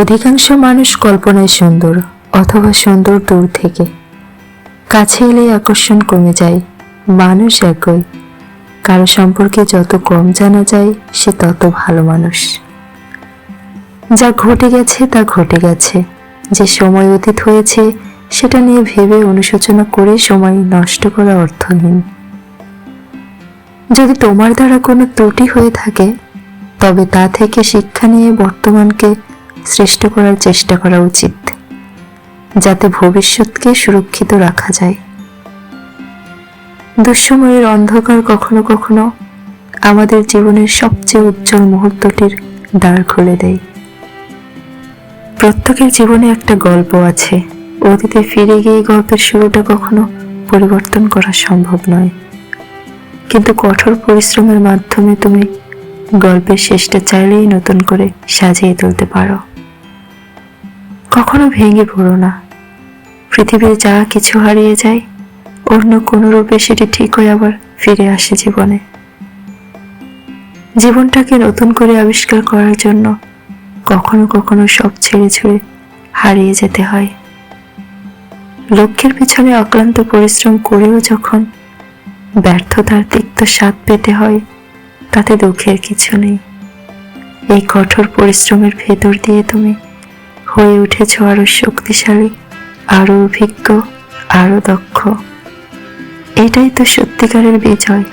অধিকাংশ মানুষ কল্পনায় সুন্দর, অথবা সুন্দর দূর থেকে। কাছে এলে আকর্ষণ কমে যায়। মানুষ একই, কারো সম্পর্কে যত কম জানা যায় সে তত ভালো মানুষ। যা ঘটে গেছে তা ঘটে গেছে, যে সময় অতীত হয়েছে সেটা নিয়ে ভেবে অনুশোচনা করে সময় নষ্ট করা অর্থহীন। যদি তোমার দ্বারা কোনো ত্রুটি হয়ে থাকে, তবে তা থেকে শিক্ষা নিয়ে বর্তমানকে শ্রেষ্ঠ করার চেষ্টা করা উচিত, যাতে ভবিষ্যৎকে সুরক্ষিত রাখা যায়। দুঃসময়ের অন্ধকার কখনো কখনো আমাদের জীবনের সবচেয়ে উজ্জ্বল মুহূর্তটির দ্বার খুলে দেয়। প্রত্যেকের জীবনে একটা গল্প আছে। অতীতে ফিরে গিয়ে গল্পের শুরুটা কখনো পরিবর্তন করা সম্ভব নয়, কিন্তু কঠোর পরিশ্রমের মাধ্যমে তুমি গল্পের শেষটা চাইলেই নতুন করে সাজিয়ে তুলতে পারো। কখনো ভেঙে পড়ো না। পৃথিবীর যা কিছু হারিয়ে যায়, অন্য কোনো রূপে সেটি ঠিক হয়ে আবার ফিরে আসে জীবনে। জীবনটাকে নতুন করে আবিষ্কার করার জন্য কখনো কখনো সব ছেড়ে ছুড়ে হারিয়ে যেতে হয়। লক্ষ্যের পিছনে অক্লান্ত পরিশ্রম করেও যখন ব্যর্থতার তিক্ত স্বাদ পেতে হয়, তাতে দুঃখের কিছু নেই। এই কঠোর পরিশ্রমের ভেতর দিয়ে তুমি হয়ে উঠেছ আরো শক্তিশালী, আরো অভিজ্ঞ, আরো দক্ষ। এটাই তো সত্যিকারের বিজয়।